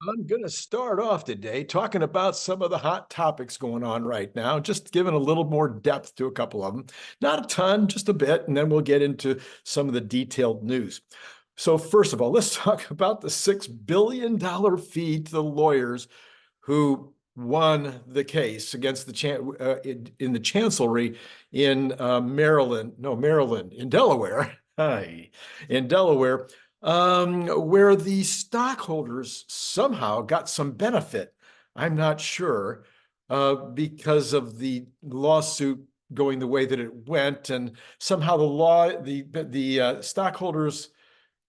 I'm going to start off today talking about some of the hot topics going on right now, just giving a little more depth to a couple of them. Not a ton, just a bit, and then we'll get into some of the detailed news. So, first of all, let's talk about the $6 billion fee to the lawyers who won the case against in the chancellery in Maryland, in Delaware. Hi, in Delaware, where the stockholders somehow got some benefit. I'm not sure, because of the lawsuit going the way that it went, and somehow the stockholders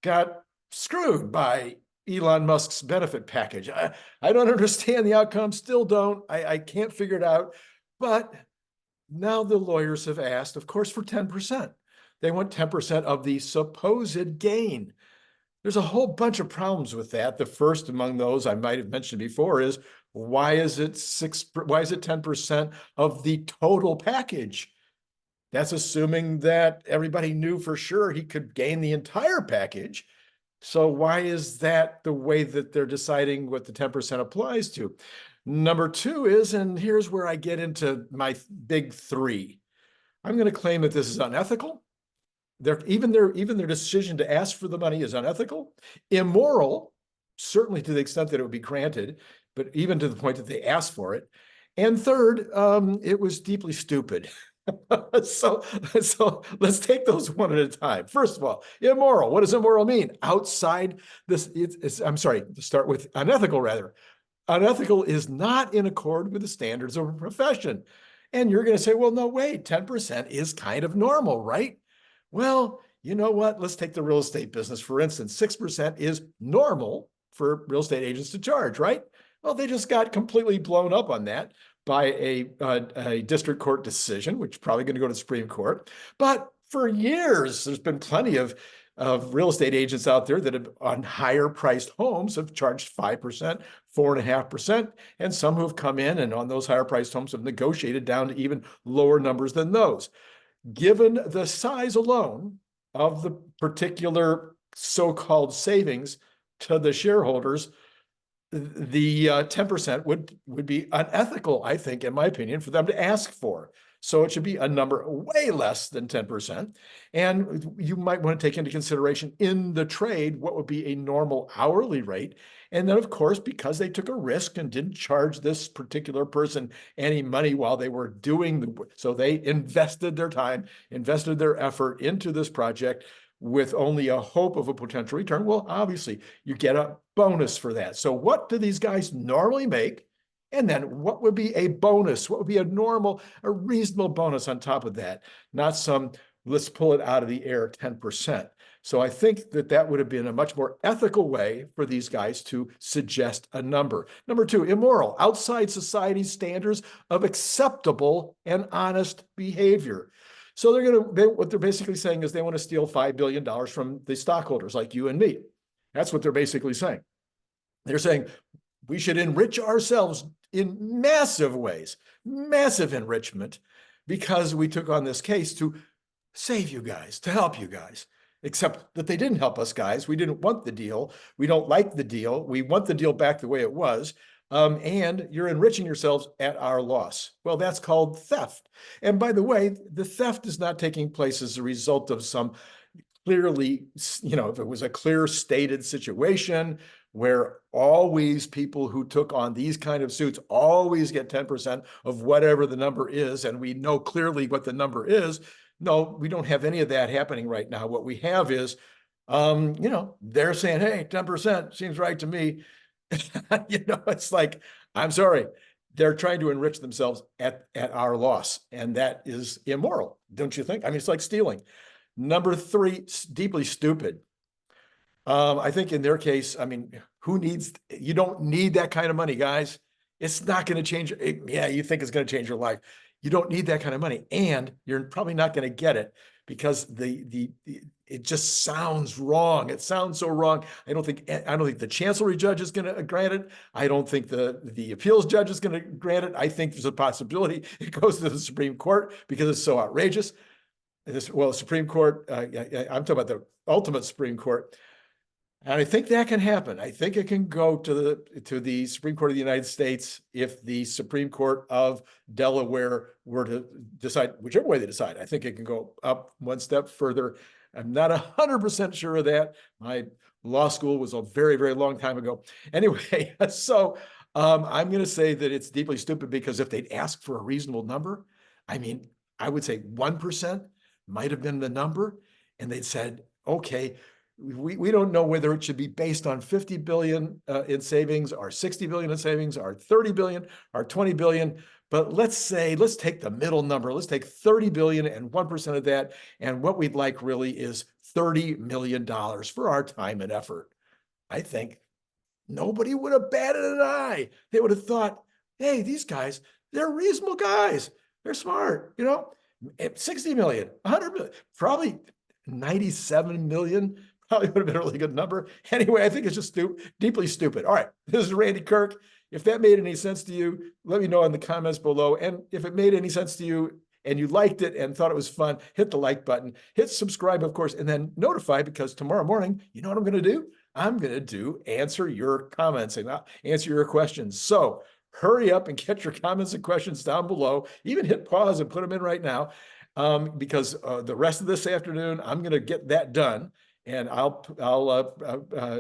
got screwed by Elon Musk's benefit package. I don't understand the outcome, still don't. I can't figure it out. But now the lawyers have asked, of course, for 10%. They want 10% of the supposed gain. There's a whole bunch of problems with that. The first among those I might have mentioned before is why is it 10% of the total package? That's assuming that everybody knew for sure he could gain the entire package. So why is that the way that they're deciding what the 10% applies to? Number two is, and here's where I get into my big three. I'm going to claim that this is unethical. Even their decision to ask for the money is unethical, immoral, certainly to the extent that it would be granted, but even to the point that they asked for it. And third, it was deeply stupid. so, so let's take those one at a time. First of all, immoral. What does immoral mean? Outside this, I'm sorry, to start with unethical rather. Unethical is not in accord with the standards of a profession. And you're going to say, well, no, wait, 10% is kind of normal, right? Well, you know what? Let's take the real estate business, for instance. 6% is normal for real estate agents to charge, right? Well, they just got completely blown up on that by a district court decision, which is probably going to go to the Supreme Court. But for years, there's been plenty of real estate agents out there that have, on higher priced homes, have charged 5%, 4.5%, and some who have come in and on those higher priced homes have negotiated down to even lower numbers than those. Given the size alone of the particular so-called savings to the shareholders, the 10% would be unethical, I think, in my opinion, for them to ask for. So it should be a number way less than 10%. And you might want to take into consideration in the trade what would be a normal hourly rate. And then, of course, because they took a risk and didn't charge this particular person any money while they were doing so they invested their time, invested their effort into this project with only a hope of a potential return. Well, obviously, you get a bonus for that. So what do these guys normally make? And then what would be a bonus? What would be a reasonable bonus on top of that? Not some, let's pull it out of the air, 10%. So I think that would have been a much more ethical way for these guys to suggest a number. Number two, immoral, outside society's standards of acceptable and honest behavior. So what they're basically saying is they want to steal $5 billion from the stockholders like you and me. That's what they're basically saying. They're saying we should enrich ourselves in massive ways, massive enrichment, because we took on this case to save you guys, to help you guys. Except that they didn't help us, guys. We didn't want the deal. We don't like the deal. We want the deal back the way it was. And you're enriching yourselves at our loss. Well, that's called theft. And by the way, the theft is not taking place as a result of some clearly, if it was a clear stated situation where always people who took on these kind of suits always get 10% of whatever the number is, and we know clearly what the number is. No, we don't have any of that happening right now. What we have is, they're saying, hey, 10% seems right to me. It's like, I'm sorry, they're trying to enrich themselves at our loss. And that is immoral, don't you think? I mean, it's like stealing. Number three, deeply stupid. I think in their case, I mean, you don't need that kind of money, guys. It's not going to change. Yeah, you think it's going to change your life. You don't need that kind of money. And you're probably not going to get it because it just sounds wrong. It sounds so wrong. I don't think the chancellery judge is going to grant it. I don't think the appeals judge is going to grant it. I think there's a possibility it goes to the Supreme Court because it's so outrageous. Supreme Court, I'm talking about the ultimate Supreme Court. And I think that can happen. I think it can go to the Supreme Court of the United States if the Supreme Court of Delaware were to decide, whichever way they decide. I think it can go up one step further. I'm not 100% sure of that. My law school was a very, very long time ago. Anyway, so I'm going to say that it's deeply stupid because if they'd ask for a reasonable number, I mean, I would say 1% might have been the number. And they'd said, okay, we don't know whether it should be based on 50 billion in savings or 60 billion in savings or 30 billion or 20 billion. But let's take the middle number. Let's take 30 billion and 1% of that. And what we'd like really is $30 million for our time and effort. I think nobody would have batted an eye. They would have thought, hey, these guys, they're reasonable guys. They're smart, 60 million, 100 million, probably 97 million. Probably would have been a really good number. Anyway, I think it's just deeply stupid. All right, this is Randy Kirk. If that made any sense to you, let me know in the comments below. And if it made any sense to you and you liked it and thought it was fun, hit the like button, hit subscribe, of course, and then notify, because tomorrow morning, you know what I'm going to do? I'm going to answer your comments and answer your questions. So hurry up and get your comments and questions down below. Even hit pause and put them in right now, because the rest of this afternoon, I'm going to get that done. And I'll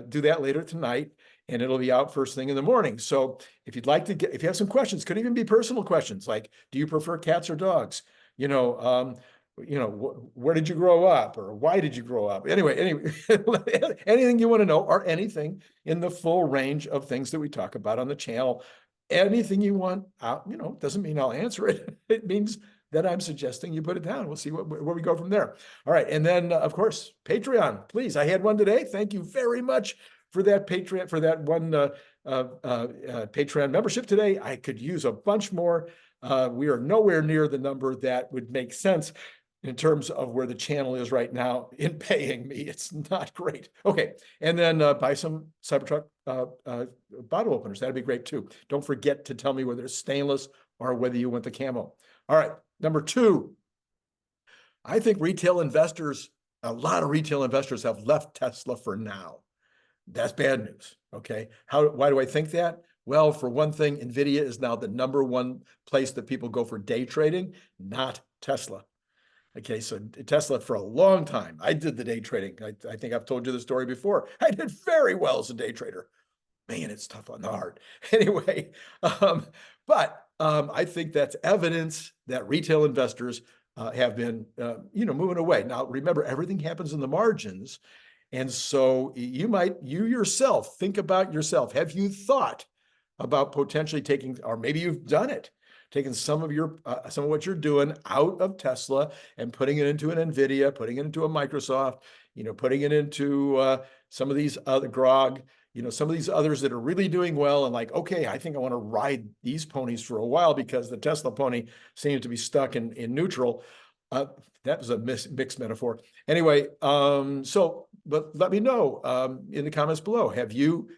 do that later tonight, and it'll be out first thing in the morning. So if you'd like to if you have some questions, could even be personal questions like, do you prefer cats or dogs? Where did you grow up, or why did you grow up? Anyway, anything you want to know, or anything in the full range of things that we talk about on the channel, anything you want, doesn't mean I'll answer it. It means that I'm suggesting you put it down. We'll see where we go from there. All right. And then, of course, Patreon, please. I had one today. Thank you very much for that Patreon, for that one Patreon membership today. I could use a bunch more. We are nowhere near the number that would make sense in terms of where the channel is right now in paying me. It's not great. Okay. And then buy some Cybertruck bottle openers. That'd be great too. Don't forget to tell me whether it's stainless or whether you want the camo. All right. Number two, I think a lot of retail investors have left Tesla for now. That's bad news. Okay. Why do I think that? Well, for one thing, NVIDIA is now the #1 place that people go for day trading, not Tesla. Okay, so Tesla for a long time, I did the day trading. I think I've told you the story before. I did very well as a day trader. Man, it's tough on the heart. Anyway, but I think that's evidence that retail investors have been, moving away. Now, remember, everything happens in the margins. And so you yourself, think about yourself. Have you thought about potentially taking, or maybe you've done it, taking some of what you're doing out of Tesla and putting it into an NVIDIA, putting it into a Microsoft, putting it into some of these other Grog, some of these others that are really doing well, and like, okay, I think I want to ride these ponies for a while because the Tesla pony seems to be stuck in neutral. That was a mixed metaphor. Anyway, but let me know in the comments below. Have you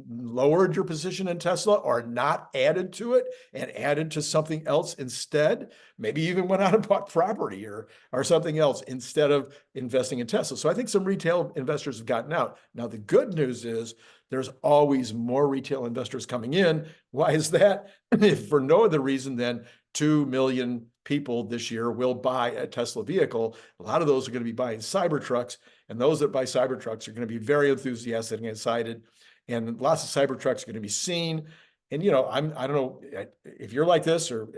lowered your position in Tesla or not added to it and added to something else instead? Maybe even went out and bought property or something else instead of investing in Tesla. So I think some retail investors have gotten out. Now, the good news is there's always more retail investors coming in. Why is that? If for no other reason than 2 million people this year will buy a Tesla vehicle. A lot of those are going to be buying Cybertrucks, and those that buy Cybertrucks are going to be very enthusiastic and excited. And lots of Cybertrucks are going to be seen. And, I don't know if you're like this or,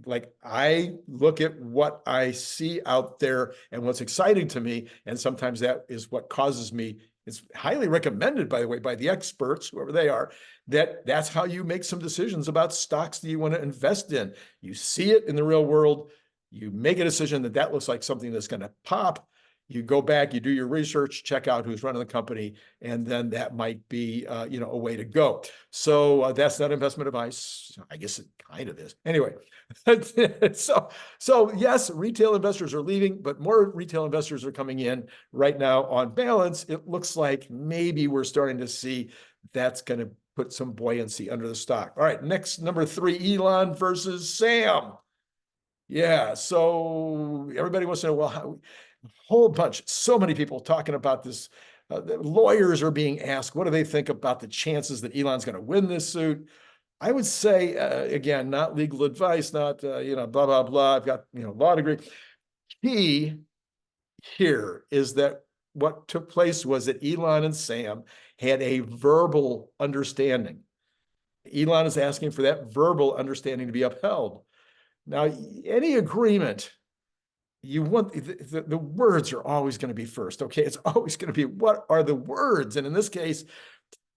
like I look at what I see out there and what's exciting to me. And sometimes that is what causes me. It's highly recommended, by the way, by the experts, whoever they are, that's how you make some decisions about stocks that you want to invest in. You see it in the real world. You make a decision that looks like something that's going to pop. You go back, you do your research, check out who's running the company, and then that might be, a way to go. So that's not investment advice. I guess it kind of is. Anyway, so yes, retail investors are leaving, but more retail investors are coming in right now. On balance, it looks like maybe we're starting to see that's going to put some buoyancy under the stock. All right, next, number 3, Elon versus Sam. Yeah, so everybody wants to know, well, whole bunch, so many people talking about this The lawyers are being asked, what do they think about the chances that Elon's going to win this suit? I would say, again, not legal advice, not, blah, blah, blah. I've got, law degree. Key here is that what took place was that Elon and Sam had a verbal understanding. Elon is asking for that verbal understanding to be upheld. Now, any agreement, you want the words are always going to be first. Okay, it's always going to be, what are the words? And in this case,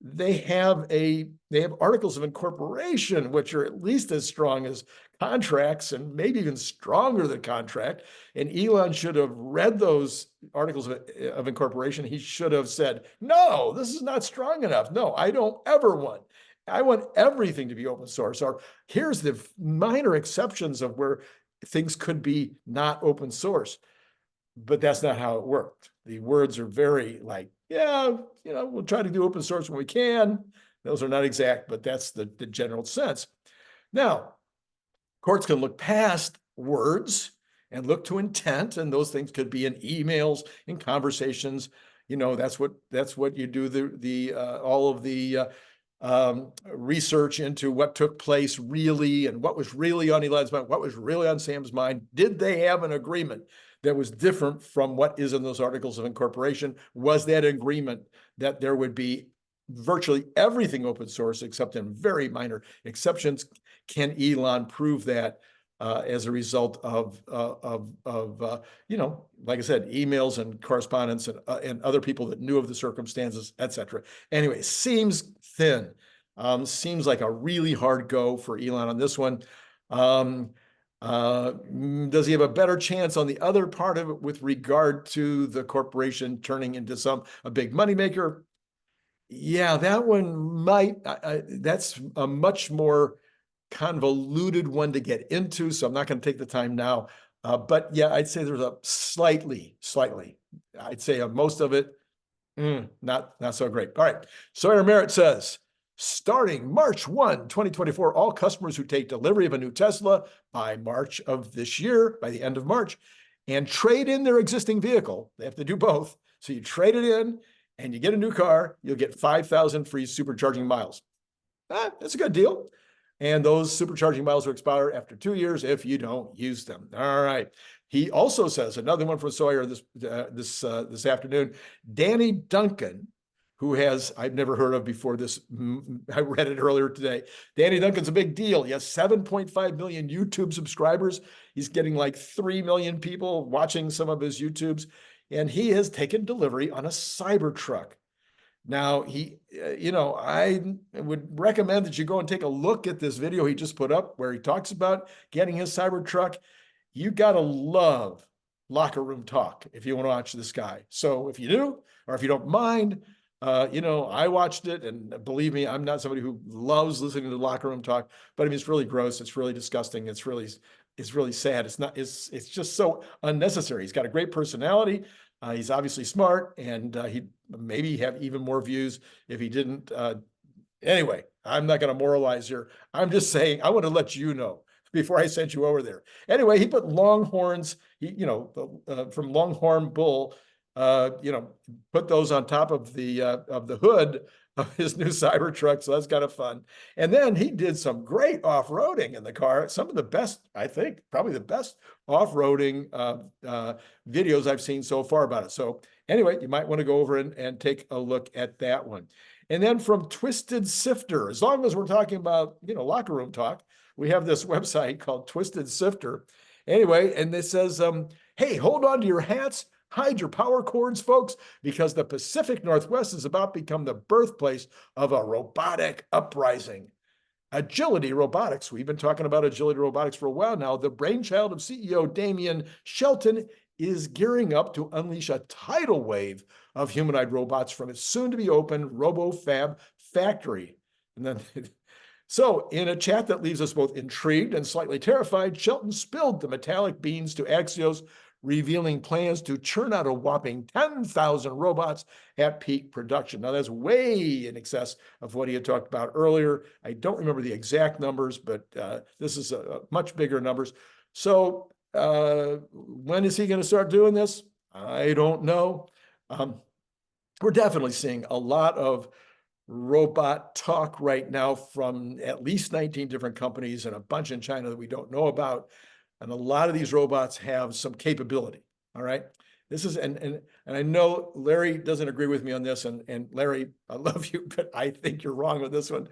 they have articles of incorporation, which are at least as strong as contracts and maybe even stronger than contract. And Elon should have read those articles of incorporation. He should have said, no, this is not strong enough. No, I don't ever want. I want everything to be open source. Or here's the minor exceptions of where things could be not open source. But that's not how it worked. The words are very like, yeah, we'll try to do open source when we can. Those are not exact, but that's the general sense. Now, courts can look past words and look to intent, and those things could be in emails, in conversations. That's what you do all of the research into what took place really and what was really on Elon's mind, what was really on Sam's mind. Did they have an agreement that was different from what is in those articles of incorporation? Was that agreement that there would be virtually everything open source except in very minor exceptions? Can Elon prove that as a result of like I said, emails and correspondence and other people that knew of the circumstances, etc. Anyway, seems thin. Seems like a really hard go for Elon on this one. Does he have a better chance on the other part of it with regard to the corporation turning into a big moneymaker? Yeah, that one might. That's a much more convoluted one to get into, so I'm not going to take the time now. But yeah, I'd say there's a slightly. I'd say most of it, not so great. All right. Sawyer Merritt says, starting March 1, 2024, all customers who take delivery of a new Tesla by March of this year, by the end of March, and trade in their existing vehicle, they have to do both. So you trade it in and you get a new car, you'll get 5,000 free supercharging miles. That's a good deal. And those supercharging miles will expire after 2 years if you don't use them. All right. He also says, another one from Sawyer this afternoon, Danny Duncan, who I've never heard of before this. I read it earlier today. Danny Duncan's a big deal. He has 7.5 million YouTube subscribers. He's getting like 3 million people watching some of his YouTubes. And he has taken delivery on a Cybertruck. Now, I would recommend that you go and take a look at this video he just put up where he talks about getting his Cybertruck. You got to love locker room talk if you want to watch this guy. So if you do, or if you don't mind, I watched it, and believe me, I'm not somebody who loves listening to locker room talk, but I mean, it's really gross. It's really disgusting. It's really sad. It's just so unnecessary. He's got a great personality. He's obviously smart, and he'd maybe have even more views if he didn't. Anyway, I'm not going to moralize here. I'm just saying, I want to let you know before I sent you over there. Anyway, he put Longhorns, from Longhorn Bull, put those on top of the hood of his new Cybertruck. So that's kind of fun. And then he did some great off-roading in the car. Some of the best, I think, probably the best off-roading videos I've seen so far about it. So anyway, you might want to go over and take a look at that one. And then from Twisted Sifter, as long as we're talking about, locker room talk, we have this website called Twisted Sifter. Anyway, and it says, hey, hold on to your hats. Hide your power cords, folks, because the Pacific Northwest is about to become the birthplace of a robotic uprising. Agility Robotics, we've been talking about Agility Robotics for a while now. The brainchild of CEO Damien Shelton is gearing up to unleash a tidal wave of humanoid robots from its soon-to-be-open RoboFab factory. And then, so in a chat that leaves us both intrigued and slightly terrified, Shelton spilled the metallic beans to Axios, revealing plans to churn out a whopping 10,000 robots at peak production. Now, that's way in excess of what he had talked about earlier. I don't remember the exact numbers, but this is a much bigger numbers. So when is he going to start doing this? I don't know. we're definitely seeing a lot of robot talk right now from at least 19 different companies and a bunch in China that we don't know about. And a lot of these robots have some capability. All right. This is, and I know Larry doesn't agree with me on this. And Larry, I love you, but I think you're wrong on this one.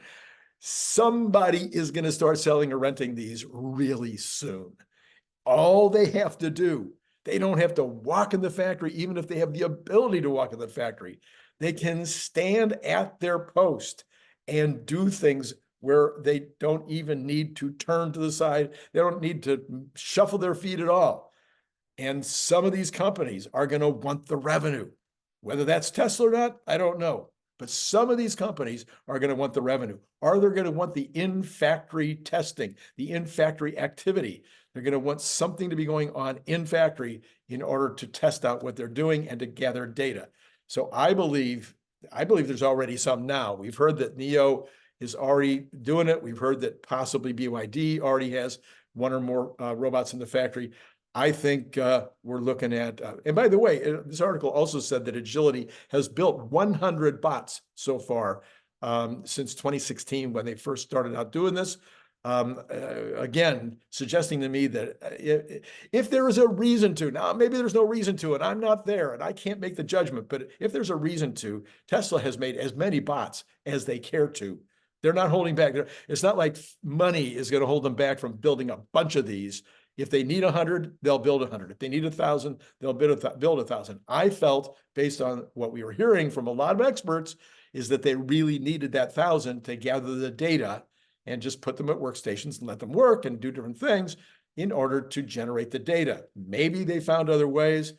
Somebody is going to start selling or renting these really soon. All they have to do, they don't have to walk in the factory, even if they have the ability to walk in the factory. They can stand at their post and do things where they don't even need to turn to the side. They don't need to shuffle their feet at all. And some of these companies are going to want the revenue. Whether that's Tesla or not, I don't know. But some of these companies are going to want the revenue. Are they going to want the in-factory testing, the in-factory activity? They're going to want something to be going on in factory in order to test out what they're doing and to gather data. So I believe there's already some now. We've heard that NIO is already doing it. We've heard that possibly BYD already has one or more robots in the factory. I think we're looking at, and by the way, this article also said that Agility has built 100 bots so far since 2016 when they first started out doing this. Again, suggesting to me that if there is a reason to, now maybe there's no reason to, and I'm not there and I can't make the judgment, but if there's a reason to, Tesla has made as many bots as they care to. They're not holding back. It's not like money is going to hold them back from building a bunch of these. If they need 100, they'll build 100. If they need 1,000, they'll build 1,000. I felt, based on what we were hearing from a lot of experts, is that they really needed that 1,000 to gather the data and just put them at workstations and let them work and do different things in order to generate the data. Maybe they found other ways.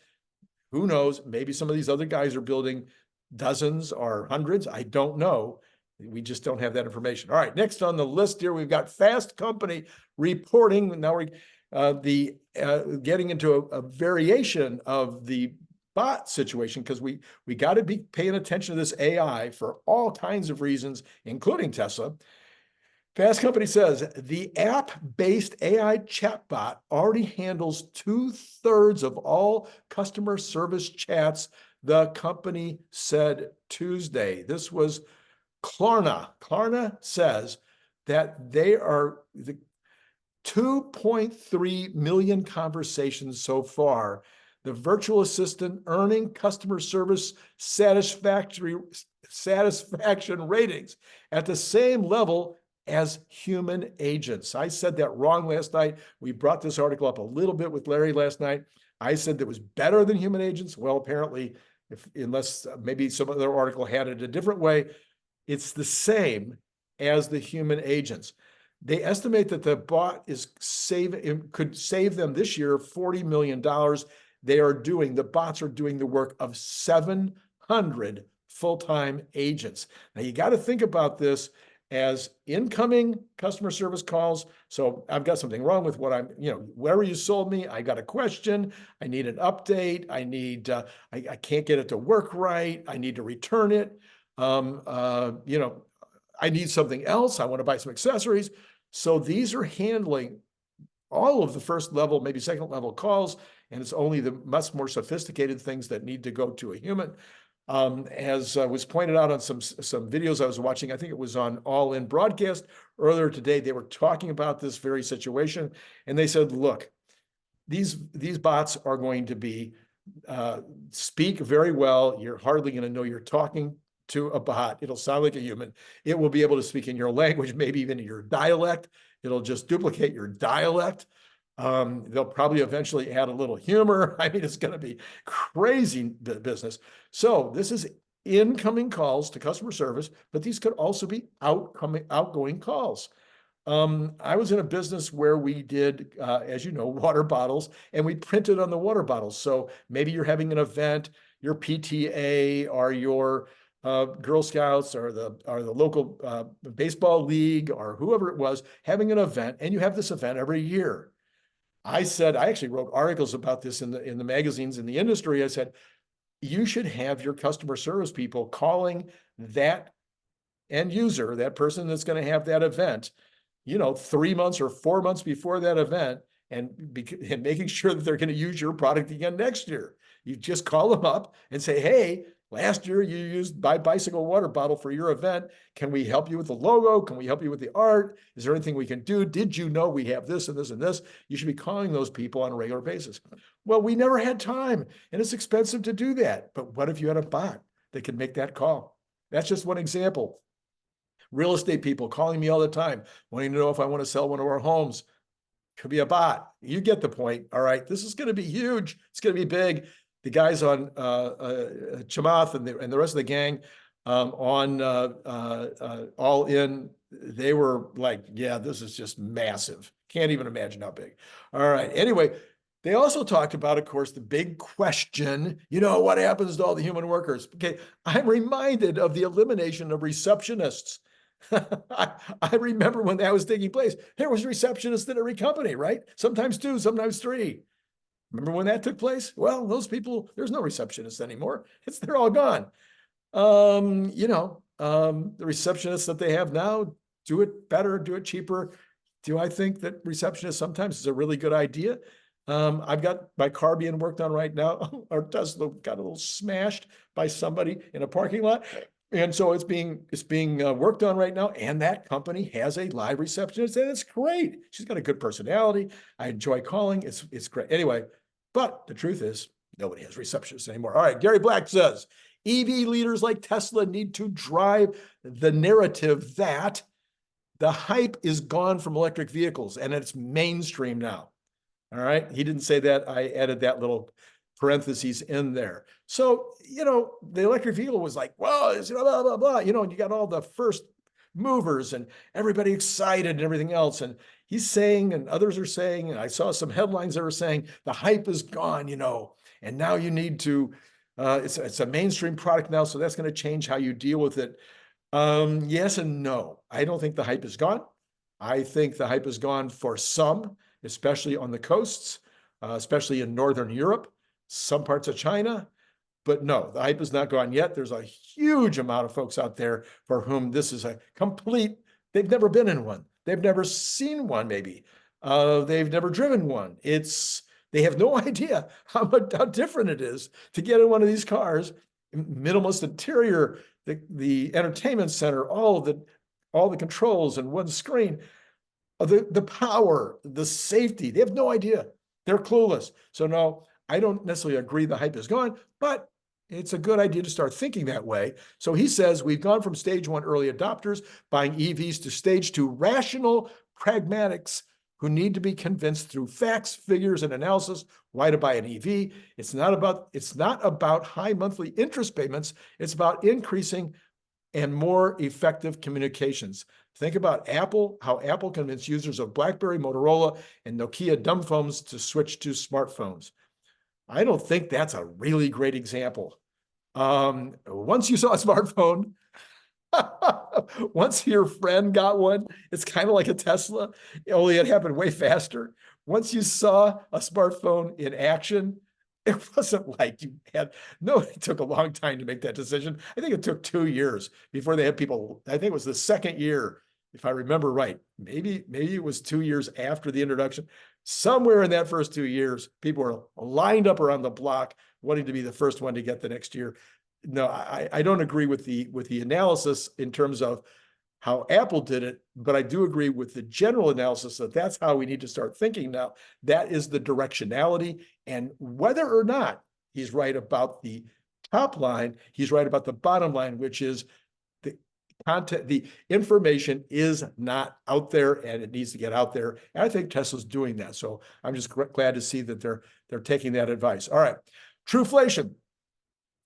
Who knows? Maybe some of these other guys are building dozens or hundreds. I don't know. We just don't have that information. All right, next on the list here, we've got Fast Company reporting. Now we're getting into a variation of the bot situation, because we got to be paying attention to this AI for all kinds of reasons, including Tesla. Fast Company says the app-based AI chatbot already handles 2/3 of all customer service chats, the company said Tuesday. This was Klarna. Klarna says that they are the 2.3 million conversations so far. The virtual assistant earning customer service satisfaction ratings at the same level as human agents. I said that wrong last night. We brought this article up a little bit with Larry last night. I said that was better than human agents. Well, apparently, unless maybe some other article had it a different way, it's the same as the human agents. They estimate that the bot could save them this year $40 million. The bots are doing the work of 700 full-time agents. Now you got to think about this as incoming customer service calls. So I've got something wrong with what wherever you sold me, I got a question, I need an update, I can't get it to work right, I need to return it. I need something else, I want to buy some accessories. So these are handling all of the first level, maybe second level calls, and it's only the much more sophisticated things that need to go to a human. As was pointed out on some videos I was watching, I think it was on All In Broadcast earlier today, they were talking about this very situation, and they said, look, these bots are going to be speak very well. You're hardly going to know you're talking to a bot. It'll sound like a human. It will be able to speak in your language, maybe even in your dialect. It'll just duplicate your dialect. They'll probably eventually add a little humor. I mean, it's going to be crazy business. So this is incoming calls to customer service, but these could also be outgoing calls. I was in a business where we did, as you know, water bottles, and we printed on the water bottles. So maybe you're having an event, your PTA or your Girl Scouts or the local baseball league or whoever it was having an event, and you have this event every year. I actually wrote articles about this in the magazines in the industry. I said, you should have your customer service people calling that end user, that person that's going to have that event, 3 months or 4 months before that event, and making sure that they're going to use your product again next year. You just call them up and say, hey, Last year, you used my bicycle water bottle for your event. Can we help you with the logo? Can we help you with the art? Is there anything we can do? Did you know we have this and this and this? You should be calling those people on a regular basis. Well, we never had time, and it's expensive to do that. But what if you had a bot that could make that call? That's just one example. Real estate people calling me all the time, wanting to know if I want to sell one of our homes. Could be a bot. You get the point. All right. This is going to be huge. It's going to be big. The guys on Chamath and the rest of the gang on All In, they were like, yeah, this is just massive. Can't even imagine how big. All right. Anyway, they also talked about, of course, the big question, what happens to all the human workers? Okay. I'm reminded of the elimination of receptionists. I remember when that was taking place. There was receptionists in every company, right? Sometimes two, sometimes three. Remember when that took place? Well, those people, there's no receptionists anymore. They're all gone. The receptionists that they have now do it better, do it cheaper. Do I think that receptionists sometimes is a really good idea? I've got my car being worked on right now. Our Tesla got a little smashed by somebody in a parking lot. And so it's being worked on right now. And that company has a live receptionist, and it's great. She's got a good personality. I enjoy calling. It's great. Anyway, but the truth is nobody has receptionists anymore. All right. Gary Black says, EV leaders like Tesla need to drive the narrative that the hype is gone from electric vehicles and it's mainstream now. All right. He didn't say that. I added that little parentheses in there. So, the electric vehicle was like, well, it's blah, blah, blah, and you got all the first movers and everybody excited and everything else. And he's saying, and others are saying, and I saw some headlines that were saying the hype is gone, and now you need to, it's a mainstream product now. So that's going to change how you deal with it. Yes and no. I don't think the hype is gone. I think the hype is gone for some, especially on the coasts, especially in Northern Europe, some parts of China. But no, the hype is not gone yet. There's a huge amount of folks out there for whom this is a complete, they've never been in one. They've never seen one, maybe. They've never driven one. They have no idea how different it is to get in one of these cars, minimalist interior, the entertainment center, all the controls and one screen, the power, the safety. They have no idea. They're clueless. So no, I don't necessarily agree the hype is gone, but it's a good idea to start thinking that way. So he says we've gone from stage one early adopters buying EVs to stage two rational pragmatics who need to be convinced through facts, figures, and analysis why to buy an EV. It's not about high monthly interest payments. It's about increasing and more effective communications. Think about Apple, how Apple convinced users of BlackBerry, Motorola, and Nokia dumb phones to switch to smartphones. I don't think that's a really great example. Once you saw a smartphone, once your friend got one, it's kind of like a Tesla, only it happened way faster. Once you saw a smartphone in action, it wasn't like it took a long time to make that decision. I think it took 2 years before they had people, I think it was the second year, if I remember right. Maybe it was 2 years after the introduction. Somewhere in that first 2 years, people were lined up around the block wanting to be the first one to get the next year. No, I don't agree with the analysis in terms of how Apple did it, but I do agree with the general analysis that that's how we need to start thinking now. That is the directionality. And whether or not he's right about the top line, he's right about the bottom line, which is the content, the information is not out there and it needs to get out there. And I think Tesla's doing that. So I'm just glad to see that they're taking that advice. All right. Trueflation.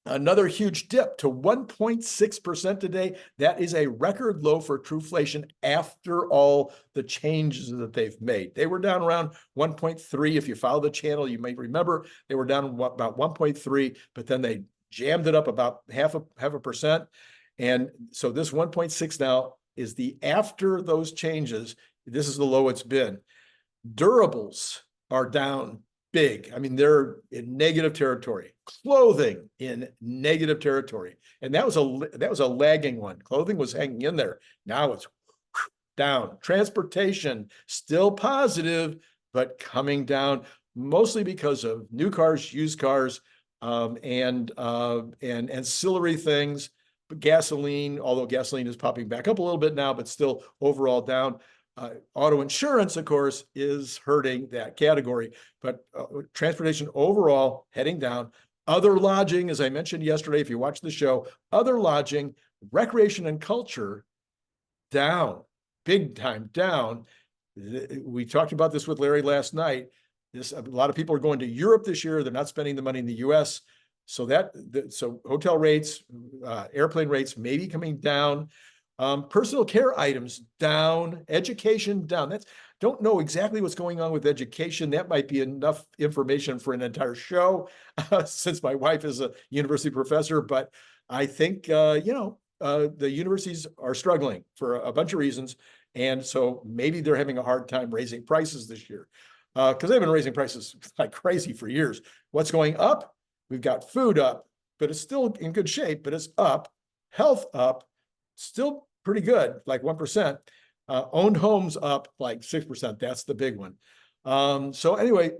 Another huge dip to 1.6% today. That is a record low for Trueflation after all the changes that they've made. They were down around 1.3. If you follow the channel, you might remember they were down about 1.3, but then they jammed it up about half a percent. And so this 1.6 now is the after those changes. This is the low it's been. Durables are down big. I mean, they're in negative territory. Clothing in negative territory. And that was a lagging one. Clothing was hanging in there. Now it's down. Transportation still positive, but coming down mostly because of new cars, used cars, and ancillary things. But gasoline, although gasoline is popping back up a little bit now, but still overall down. Auto insurance, of course, is hurting that category, but transportation overall heading down. Other lodging, as I mentioned yesterday, if you watch the show, other lodging, recreation and culture down, big time down. We talked about this with Larry last night. A lot of people are going to Europe this year. They're not spending the money in the U.S. So hotel rates, airplane rates may be coming down. Personal care items down, education down. Don't know exactly what's going on with education. That might be enough information for an entire show, since my wife is a university professor. But I think the universities are struggling for a bunch of reasons, and so maybe they're having a hard time raising prices this year, because they've been raising prices like crazy for years. What's going up? We've got food up, but it's still in good shape, but it's up. Health up, still pretty good, like 1%. Owned homes up like 6%. That's the big one. So anyway,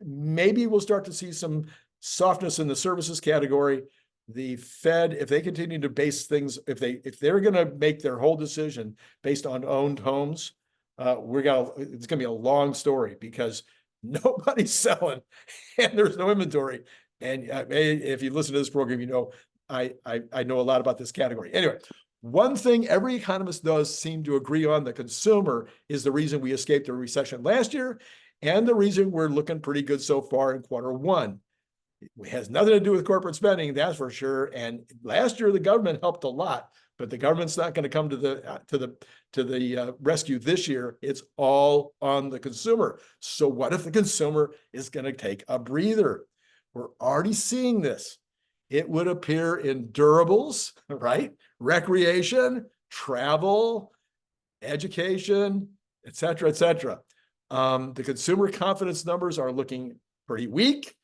maybe we'll start to see some softness in the services category. The Fed, if they continue to base things, if they're going to make their whole decision based on owned homes, it's going to be a long story, because nobody's selling and there's no inventory. And if you listen to this program, you know I know a lot about this category. Anyway, one thing every economist does seem to agree on: the consumer is the reason we escaped a recession last year, and the reason we're looking pretty good so far in quarter 1. It has nothing to do with corporate spending, that's for sure. And last year the government helped a lot, but the government's not going to come to the rescue this year. It's all on the consumer. So what if the consumer is going to take a breather? We're already seeing this. It would appear in durables, right? Recreation, travel, education, et cetera, et cetera. The consumer confidence numbers are looking pretty weak.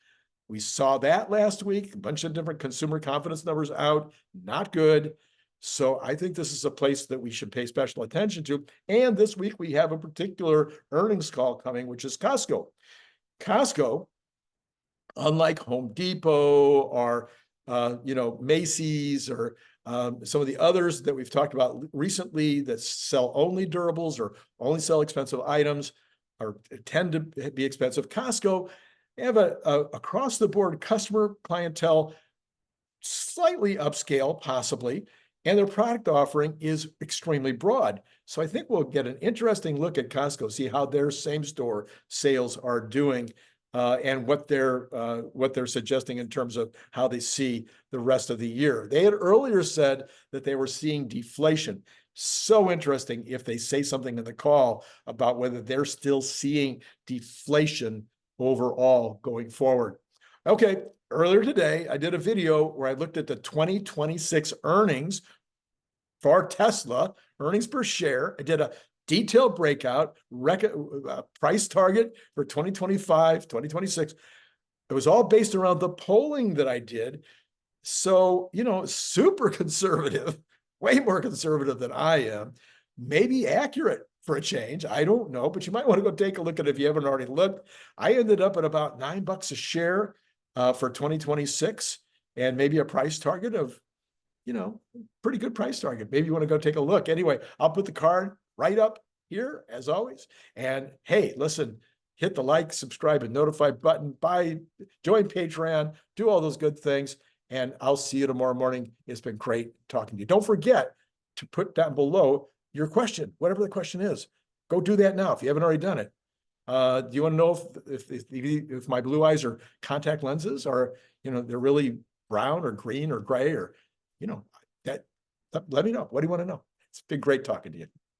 We saw that last week, a bunch of different consumer confidence numbers out, not good. So I think this is a place that we should pay special attention to. And this week we have a particular earnings call coming, which is Costco. Costco, unlike Home Depot or Macy's or some of the others that we've talked about recently that sell only durables or only sell expensive items or tend to be expensive, Costco have a across the board customer clientele, slightly upscale possibly, and their product offering is extremely broad. So I think we'll get an interesting look at Costco, see how their same store sales are doing, and what they're suggesting in terms of how they see the rest of the year. They had earlier said that they were seeing deflation. So interesting if they say something in the call about whether they're still seeing deflation overall going forward. Okay, earlier today, I did a video where I looked at the 2026 earnings for Tesla, earnings per share. I did a detailed breakout, price target for 2025, 2026. It was all based around the polling that I did. So, super conservative, way more conservative than I am, maybe accurate for a change. I don't know, but you might want to go take a look at it if you haven't already looked. I ended up at about $9 a share for 2026, and maybe a price target of, pretty good price target. Maybe you want to go take a look. Anyway, I'll put the card right up here as always. And hey, listen, hit the like, subscribe, and notify button. Join Patreon, do all those good things. And I'll see you tomorrow morning. It's been great talking to you. Don't forget to put down below your question, whatever the question is. Go do that now if you haven't already done it. Do you want to know if my blue eyes are contact lenses, or they're really brown or green or gray, or that? Let me know. What do you want to know? It's been great talking to you.